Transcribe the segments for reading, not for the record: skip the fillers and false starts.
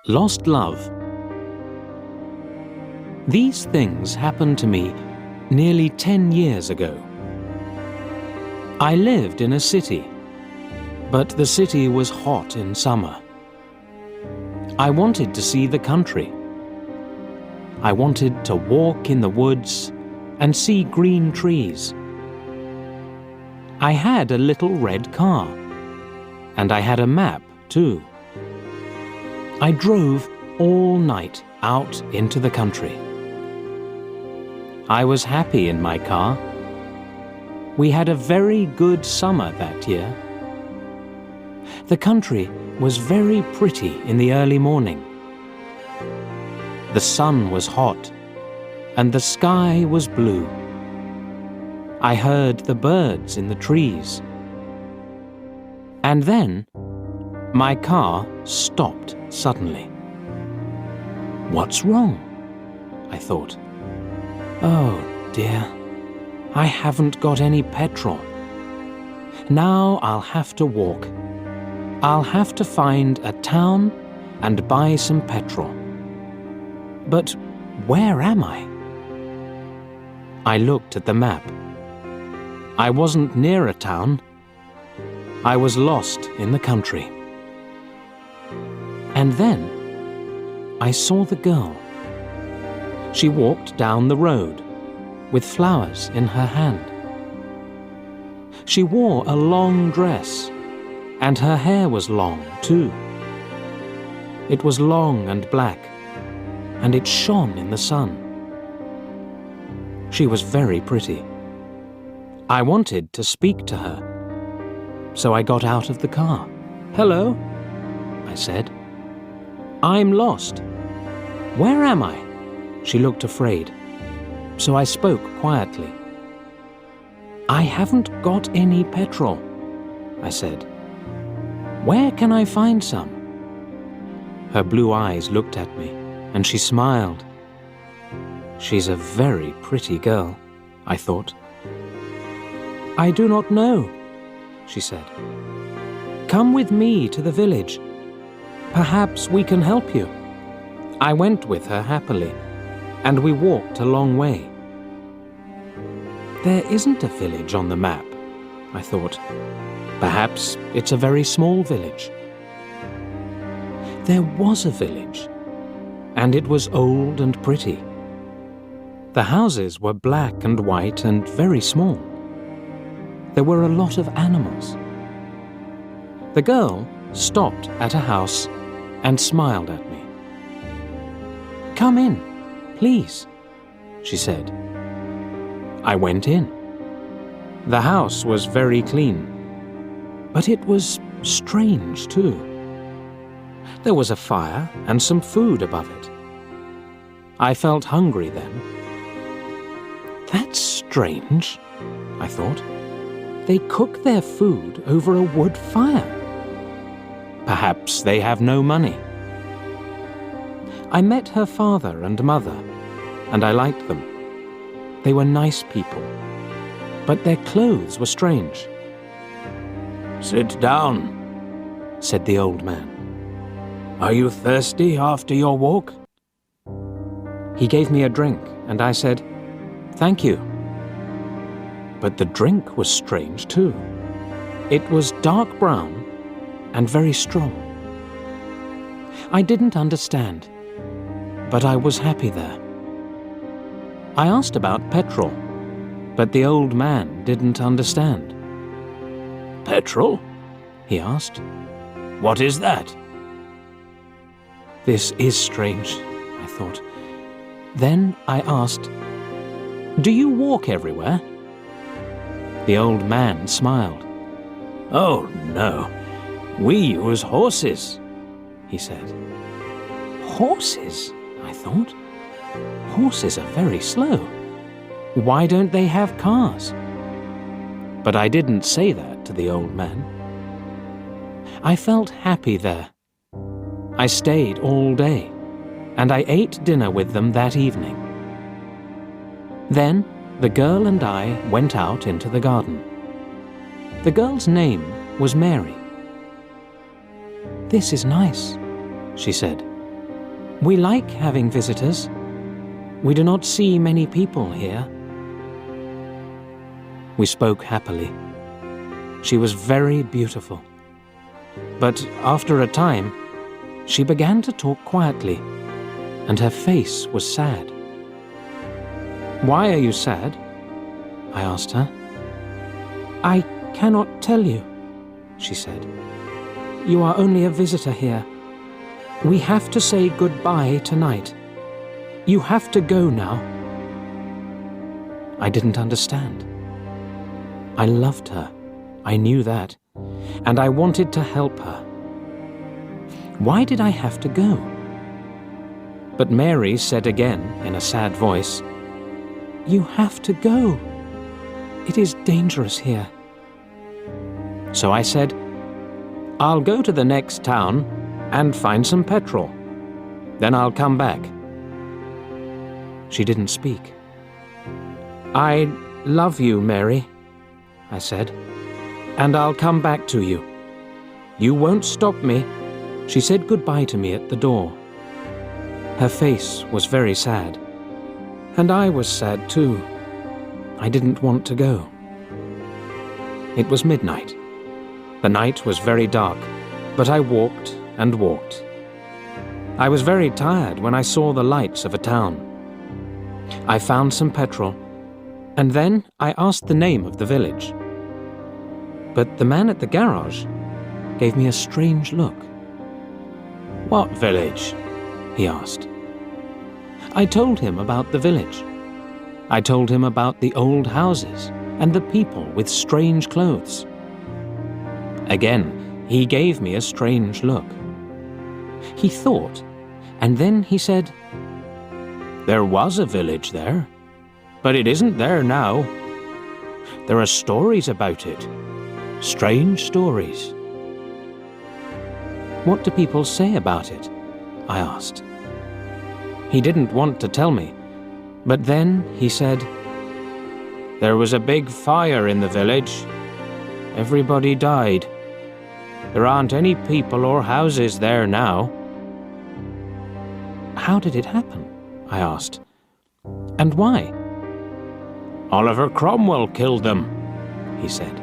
Lost Love. These things happened to me nearly 10 years ago. I lived in a city, but the city was hot in summer. I wanted to see the country. I wanted to walk in the woods and see green trees. I had a little red car, and I had a map too. I drove all night out into the country. I was happy in my car. We had a very good summer that year. The country was very pretty in the early morning. The sun was hot, and the sky was blue. I heard the birds in the trees. And then, my car stopped suddenly. What's wrong? I thought. Oh dear, I haven't got any petrol. Now I'll have to walk. I'll have to find a town and buy some petrol. But where am I? I looked at the map. I wasn't near a town. I was lost in the country. And then I saw the girl. She walked down the road with flowers in her hand. She wore a long dress, and her hair was long too. It was long and black, and it shone in the sun. She was very pretty. I wanted to speak to her, so I got out of the car. "Hello," I said. "I'm lost. Where am I?" She looked afraid, so I spoke quietly. "I haven't got any petrol," I said. "Where can I find some?" Her blue eyes looked at me, and she smiled. She's a very pretty girl, I thought. "I do not know," she said. "Come with me to the village. Perhaps we can help you." I went with her happily, and we walked a long way. There isn't a village on the map, I thought. Perhaps it's a very small village. There was a village, and it was old and pretty. The houses were black and white and very small. There were a lot of animals. The girl stopped at a house and smiled at me. "Come in, please," she said. I went in. The house was very clean, but it was strange too. There was a fire and some food above it. I felt hungry then. That's strange, I thought. They cook their food over a wood fire. Perhaps they have no money. I met her father and mother, and I liked them. They were nice people, but their clothes were strange. "Sit down," said the old man. "Are you thirsty after your walk?" He gave me a drink, and I said, "Thank you." But the drink was strange too. It was dark brown and very strong. I didn't understand, but I was happy there. I asked about petrol, but the old man didn't understand. "Petrol?" he asked. "What is that?" This is strange, I thought. Then I asked, "Do you walk everywhere?" The old man smiled. "Oh, no. We use horses," he said. Horses, I thought. Horses are very slow. Why don't they have cars? But I didn't say that to the old man. I felt happy there. I stayed all day, and I ate dinner with them that evening. Then the girl and I went out into the garden. The girl's name was Mary. "This is nice," she said. We like having visitors. We do not see many people here." We spoke happily. She was very beautiful. But after a time, she began to talk quietly, and her face was sad. "Why are you sad?" I asked her. "I cannot tell you," she said. "You are only a visitor here. We have to say goodbye tonight. You have to go now." I didn't understand. I loved her, I knew that, and I wanted to help her. Why did I have to go? But Mary said again in a sad voice, "You have to go. It is dangerous here." So I said, "I'll go to the next town and find some petrol. Then I'll come back." She didn't speak. "I love you, Mary," I said, "and I'll come back to you. You won't stop me." She said goodbye to me at the door. Her face was very sad, and I was sad too. I didn't want to go. It was midnight. The night was very dark, but I walked and walked. I was very tired when I saw the lights of a town. I found some petrol, and then I asked the name of the village. But the man at the garage gave me a strange look. "What village?" he asked. I told him about the village. I told him about the old houses and the people with strange clothes. Again, he gave me a strange look. He thought, and then he said, "There was a village there, but it isn't there now. There are stories about it, strange stories." "What do people say about it?" I asked. He didn't want to tell me, but then he said, "There was a big fire in the village. Everybody died. There aren't any people or houses there now." "How did it happen?" I asked. "And why?" "Oliver Cromwell killed them," he said.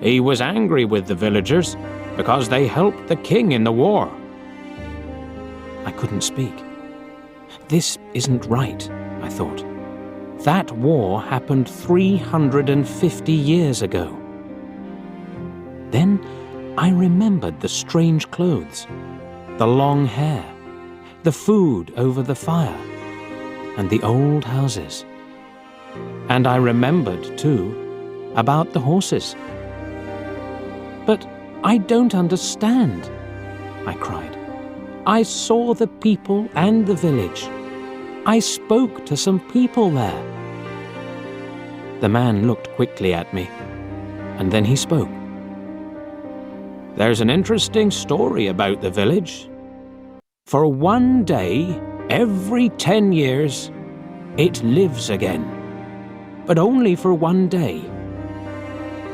"He was angry with the villagers because they helped the king in the war." I couldn't speak. This isn't right, I thought. That war happened 350 years ago. Then I remembered the strange clothes, the long hair, the food over the fire, and the old houses. And I remembered, too, about the horses. "But I don't understand," I cried. "I saw the people and the village. I spoke to some people there." The man looked quickly at me, and then he spoke. "There's an interesting story about the village. For one day, every 10 years, it lives again. But only for one day.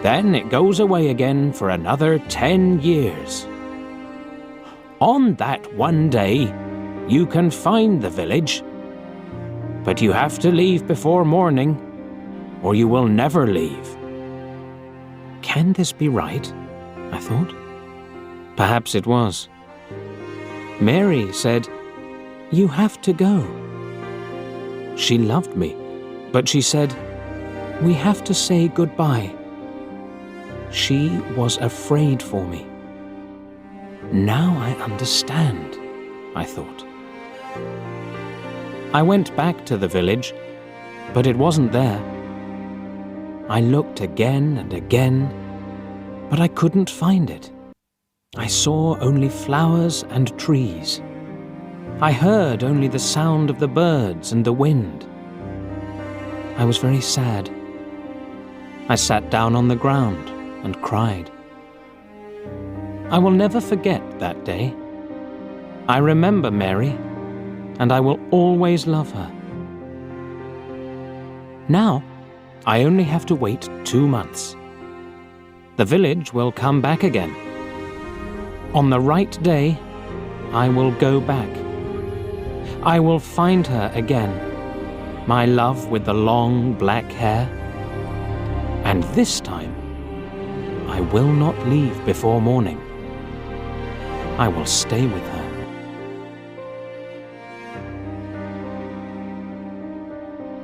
Then it goes away again for another 10 years. On that one day, you can find the village. But you have to leave before morning, or you will never leave." Can this be right? I thought. Perhaps it was. Mary said, "You have to go." She loved me, but she said, "We have to say goodbye." She was afraid for me. Now I understand, I thought. I went back to the village, but it wasn't there. I looked again and again, but I couldn't find it. I saw only flowers and trees. I heard only the sound of the birds and the wind. I was very sad. I sat down on the ground and cried. I will never forget that day. I remember Mary, and I will always love her. Now, I only have to wait 2 months. The village will come back again. On the right day, I will go back. I will find her again, my love with the long black hair. And this time, I will not leave before morning. I will stay with her